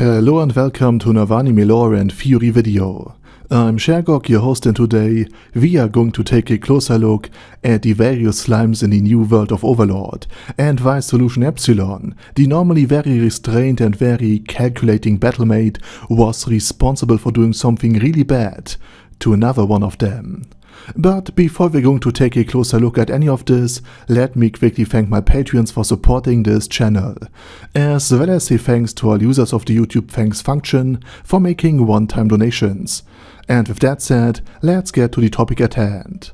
Hello and welcome to another anime lore and theory video. I'm Shagok, your host, and today we are going to take a closer look at the various slimes in the new world of Overlord and why Solution Epsilon, the normally very restrained and very calculating battlemate, was responsible for doing something really bad to another one of them. But before we're going to take a closer look at any of this, let me quickly thank my Patreons for supporting this channel, as well as say thanks to all users of the YouTube thanks function for making one-time donations. And with that said, let's get to the topic at hand.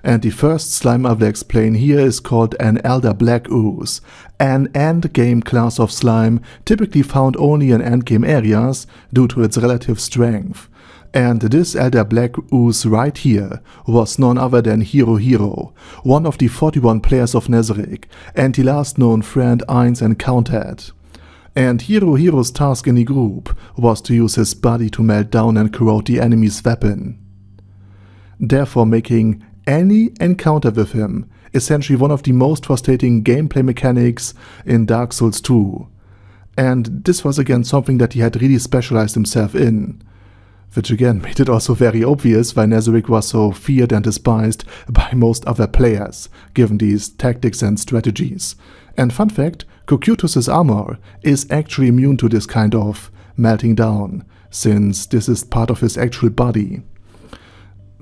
And the first slime I will explain here is called an Elder Black Ooze, an endgame class of slime typically found only in endgame areas due to its relative strength. And this Elder Black Ooze right here was none other than Hiro, one of the 41 players of Nezarec, and the last known friend Ainz encountered. And Hiro's task in the group was to use his body to melt down and corrode the enemy's weapon, therefore making any encounter with him essentially one of the most frustrating gameplay mechanics in Dark Souls 2. And this was again something that he had really specialized himself in, which again made it also very obvious why Nezarec was so feared and despised by most other players, given these tactics and strategies. And fun fact, Cocytus's armor is actually immune to this kind of melting down, since this is part of his actual body.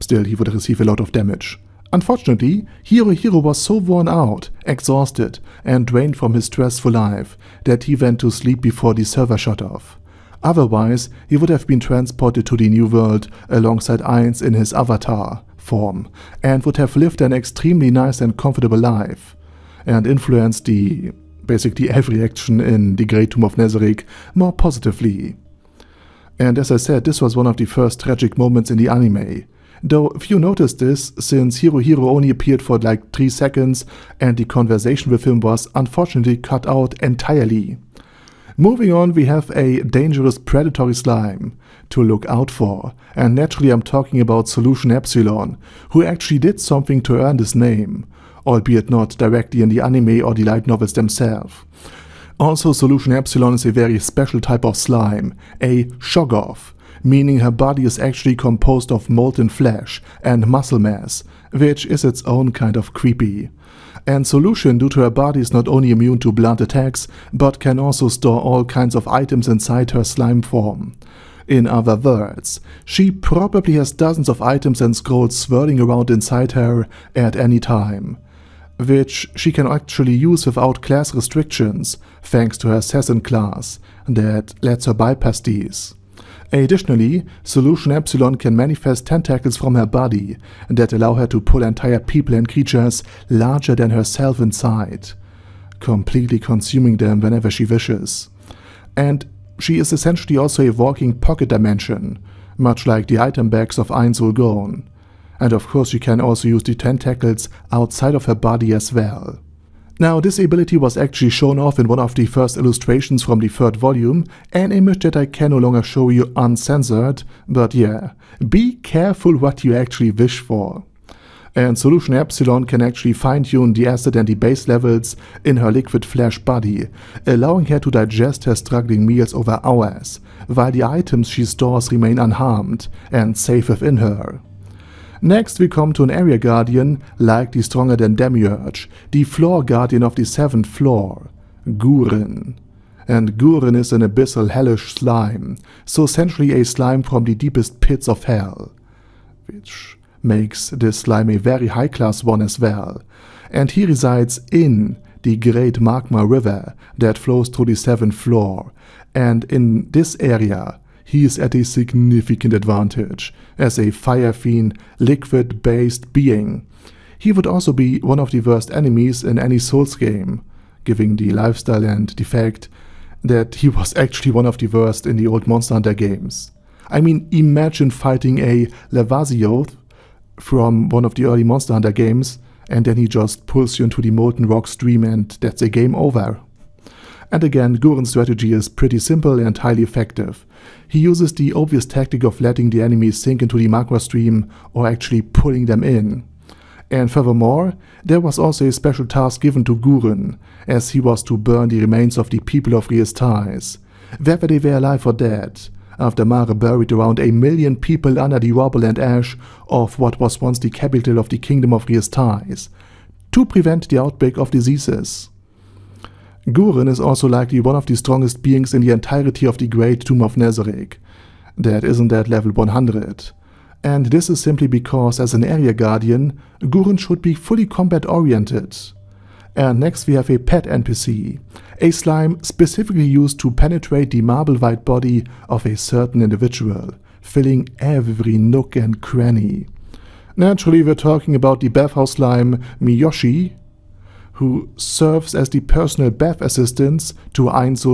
Still, he would receive a lot of damage. Unfortunately, Hiro was so worn out, exhausted, and drained from his stressful life that he went to sleep before the server shut off. Otherwise, he would have been transported to the new world alongside Ainz in his avatar form, and would have lived an extremely nice and comfortable life, and influenced basically every action in the Great Tomb of Nezarec more positively. And as I said, this was one of the first tragic moments in the anime, though few noticed this since Hiro only appeared for like 3 seconds and the conversation with him was unfortunately cut out entirely. Moving on, we have a dangerous predatory slime to look out for, and naturally I'm talking about Solution Epsilon, who actually did something to earn this name, albeit not directly in the anime or the light novels themselves. Also, Solution Epsilon is a very special type of slime, a shoggoth, meaning her body is actually composed of molten flesh and muscle mass, which is its own kind of creepy. And Solution, due to her body, is not only immune to blunt attacks, but can also store all kinds of items inside her slime form. In other words, she probably has dozens of items and scrolls swirling around inside her at any time, which she can actually use without class restrictions, thanks to her assassin class that lets her bypass these. Additionally, Solution Epsilon can manifest tentacles from her body that allow her to pull entire people and creatures larger than herself inside, completely consuming them whenever she wishes. And she is essentially also a walking pocket dimension, much like the item bags of Ainz Gone. And of course she can also use the tentacles outside of her body as well. Now, this ability was actually shown off in one of the first illustrations from the 3rd volume, an image that I can no longer show you uncensored, but yeah, be careful what you actually wish for. And Solution Epsilon can actually fine-tune the acid and the base levels in her liquid flesh body, allowing her to digest her struggling meals over hours, while the items she stores remain unharmed and safe within her. Next we come to an area guardian like the stronger than Demiurge, the floor guardian of the 7th floor, Gurin. And Gurin is an abyssal hellish slime, so essentially a slime from the deepest pits of hell, which makes this slime a very high class one as well. And he resides in the great magma river that flows through the 7th floor, and in this area he is at a significant advantage as a fire fiend, liquid-based being. He would also be one of the worst enemies in any Souls game, given the lifestyle and the fact that he was actually one of the worst in the old Monster Hunter games. I mean, imagine fighting a Lavazioth from one of the early Monster Hunter games, and then he just pulls you into the molten rock stream and that's a game over. And again, Gurin's strategy is pretty simple and highly effective. He uses the obvious tactic of letting the enemies sink into the magma stream or actually pulling them in. And furthermore, there was also a special task given to Gurin, as he was to burn the remains of the people of Riesta's. whether they were alive or dead, after Mare buried around 1 million people under the rubble and ash of what was once the capital of the Kingdom of Riestais, to prevent the outbreak of diseases. Gurin is also likely one of the strongest beings in the entirety of the Great Tomb of Nezarec. That isn't at level 100. And this is simply because, as an area guardian, Gurin should be fully combat-oriented. And next we have a pet NPC, a slime specifically used to penetrate the marble-white body of a certain individual, filling every nook and cranny. Naturally, we're talking about the bathhouse slime Myoshi, who serves as the personal bath assistant to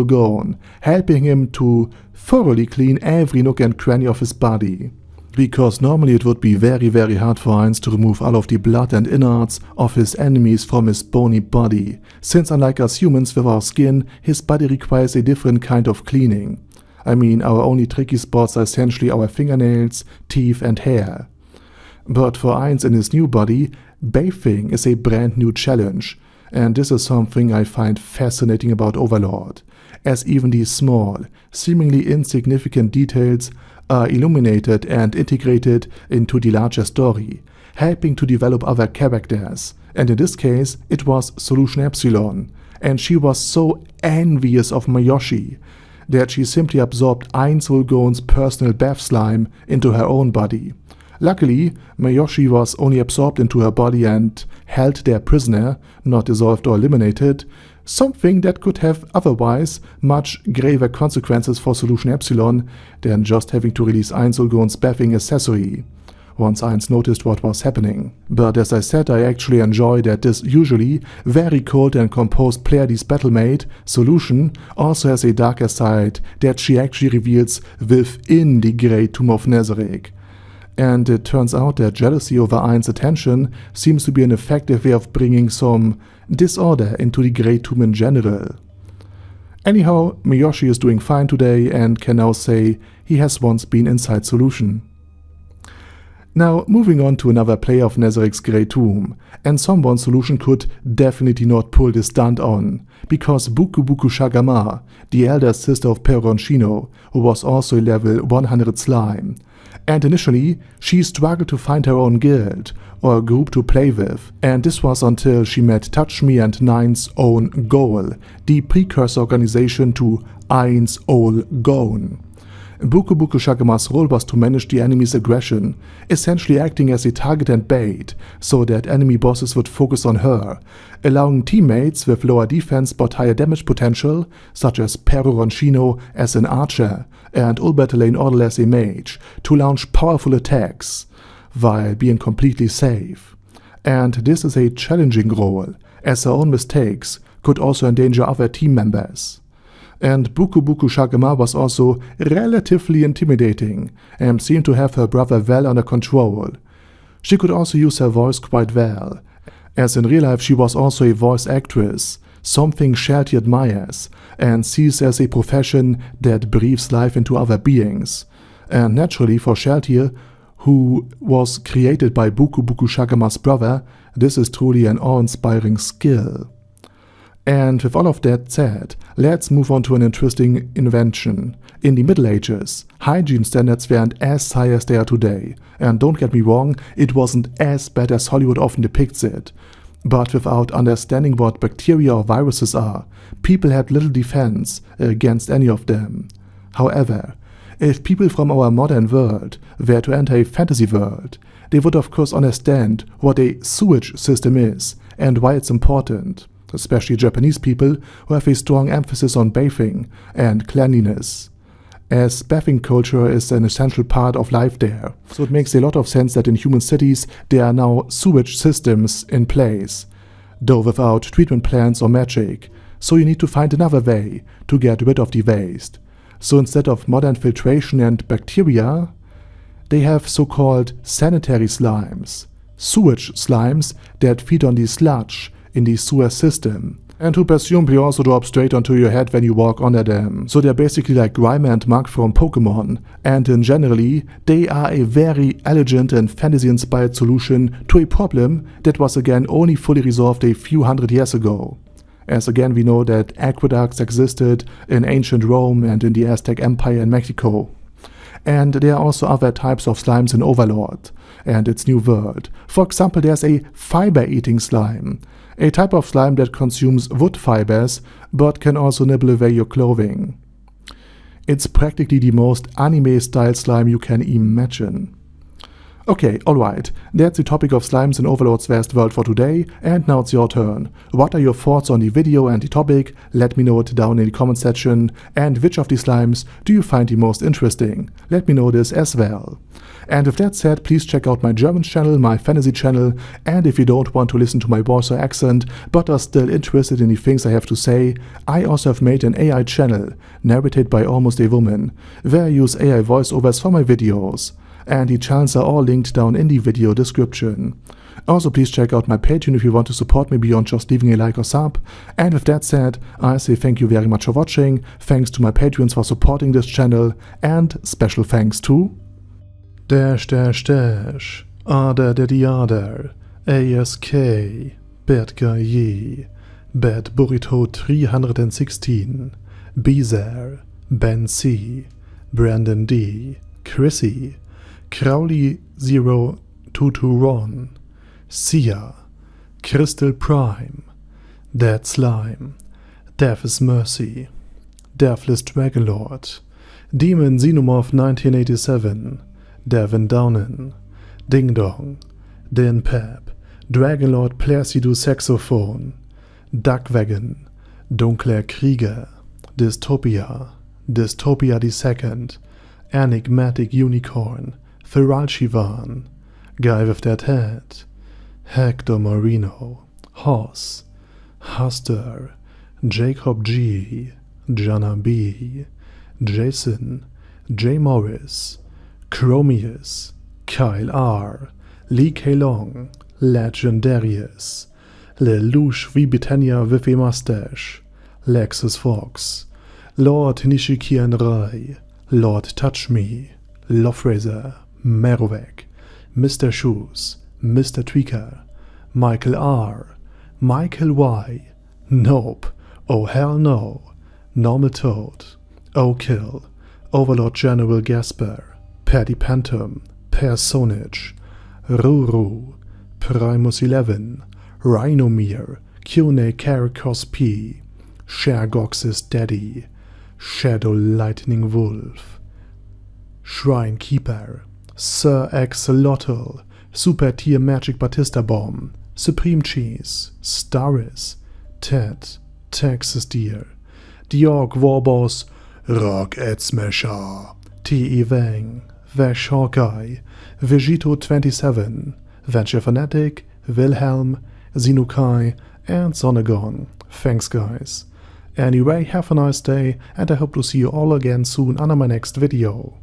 Gon, helping him to thoroughly clean every nook and cranny of his body. Because normally it would be very hard for Heinz to remove all of the blood and innards of his enemies from his bony body, since unlike us humans with our skin, his body requires a different kind of cleaning. I mean, our only tricky spots are essentially our fingernails, teeth and hair. But for Heinz in his new body, bathing is a brand new challenge, and this is something I find fascinating about Overlord, as even these small, seemingly insignificant details are illuminated and integrated into the larger story, helping to develop other characters, and in this case it was Solution Epsilon, and she was so envious of Myoshi that she simply absorbed Gon's personal bath slime into her own body. Luckily, Myoshi was only absorbed into her body and held there prisoner, not dissolved or eliminated, something that could have otherwise much graver consequences for Solution Epsilon than just having to release Gon's bathing accessory, once Heinz noticed what was happening. But as I said, I actually enjoy that this usually very cold and composed Pleiades battlemate, Solution, also has a darker side that she actually reveals within the Great Tomb of Nezarec. And it turns out that jealousy over Heinz's attention seems to be an effective way of bringing some disorder into the Great Tomb in general. Anyhow, Myoshi is doing fine today and can now say he has once been inside Solution. Now, moving on to another player of Nezarec's Great Tomb, and someone Solution could definitely not pull this stunt on, because Buku Chagama, the elder sister of Peroronchino, who was also a level 100 slime, and initially she struggled to find her own guild, or group to play with, and this was until she met Touch Me and Nine's own goal, the precursor organization to Ein's own Gon. Buku Chagama's role was to manage the enemy's aggression, essentially acting as a target and bait, so that enemy bosses would focus on her, allowing teammates with lower defense but higher damage potential, such as Peroronchino as an archer and Ulbertalane Order as a mage, to launch powerful attacks, while being completely safe. And this is a challenging role, as her own mistakes could also endanger other team members. And Buku Chagama was also relatively intimidating and seemed to have her brother well under control. She could also use her voice quite well, as in real life she was also a voice actress, something Shelty admires and sees as a profession that breathes life into other beings. And naturally for Shelty, who was created by Buku Chagama's brother, this is truly an awe-inspiring skill. And with all of that said, let's move on to an interesting invention. In the Middle Ages, hygiene standards weren't as high as they are today, and don't get me wrong, it wasn't as bad as Hollywood often depicts it. But without understanding what bacteria or viruses are, people had little defense against any of them. However, if people from our modern world were to enter a fantasy world, they would of course understand what a sewage system is and why it's important, especially Japanese people who have a strong emphasis on bathing and cleanliness, as bathing culture is an essential part of life there. So it makes a lot of sense that in human cities there are now sewage systems in place, though without treatment plants or magic, so you need to find another way to get rid of the waste. So instead of modern filtration and bacteria, they have so-called sanitary slimes, sewage slimes that feed on the sludge in the sewer system, and who presumably also drop straight onto your head when you walk under them. So they're basically like Grimer and Mug from Pokemon, and in generally, they are a very elegant and fantasy-inspired solution to a problem that was again only fully resolved a few hundred years ago. as again we know that aqueducts existed in ancient Rome and in the Aztec Empire in Mexico. And there are also other types of slimes in Overlord and its new world. For example, there's a fiber-eating slime, a type of slime that consumes wood fibers but can also nibble away your clothing. It's practically the most anime-style slime you can imagine. Okay, alright, that's the topic of slimes in Overlord's vast world for today, and now it's your turn. What are your thoughts on the video and the topic? Let me know it down in the comment section. And which of the slimes do you find the most interesting? Let me know this as well. And with that said, please check out my German channel, my fantasy channel, and if you don't want to listen to my voice or accent, but are still interested in the things I have to say, I also have made an AI channel, narrated by almost a woman, where I use AI voiceovers for my videos. And the channels are all linked down in the video description. Also, please check out my Patreon if you want to support me beyond just leaving a like or sub. And with that said, I say thank you very much for watching, thanks to my Patreons for supporting this channel, and special thanks to Ada Daddy Ada, ASK, Bad Guy Ye, Bad Burrito 316, Bezer, Ben C, Brandon D, Chrissy, Crowley 0221, Sia, Crystal Prime, Dead Slime, Death is Mercy, Deathless Dragonlord, Demon Xenomorph 1987, Devin Downen, Ding Dong, Dan Pep, Dragonlord Placido Saxophone, Duckwagon, Dunkler Krieger, Dystopia, Dystopia II, Enigmatic Unicorn, Feral Shivan, Guy with That Head, Hector Marino, Hoss, Huster, Jacob G, Jana B, Jason, J. Morris, Chromius, Kyle R, Lee K. Long, Legendarius, Lelouch V. Britannia with a Mustache, Lexus Fox, Lord Nishikian Rai, Lord Touch Me, Lofrazer, Merovec, Mr. Shoes, Mr. Tweaker, Michael R, Michael Y, Nope, Oh Hell No, Normal Toad, O'Kill, Overlord General Gasper, Paddy Pantum, Personage, Ruru, Primus 11, Rhinomere, Cune Caracos P, Shergox's Daddy, Shadow Lightning Wolf, Shrine Keeper, Sir Axolotl, Super Tier Magic Batista Bomb, Supreme Cheese, Staris, Ted, Texas Deer, The Orc Warboss, Rock Ed Smasher, T.E. Wang, Vash Hawkeye, Vegito 27, Venture Fanatic, Wilhelm, Zinukai, and Sonagon. Thanks guys. Anyway, have a nice day, and I hope to see you all again soon on my next video.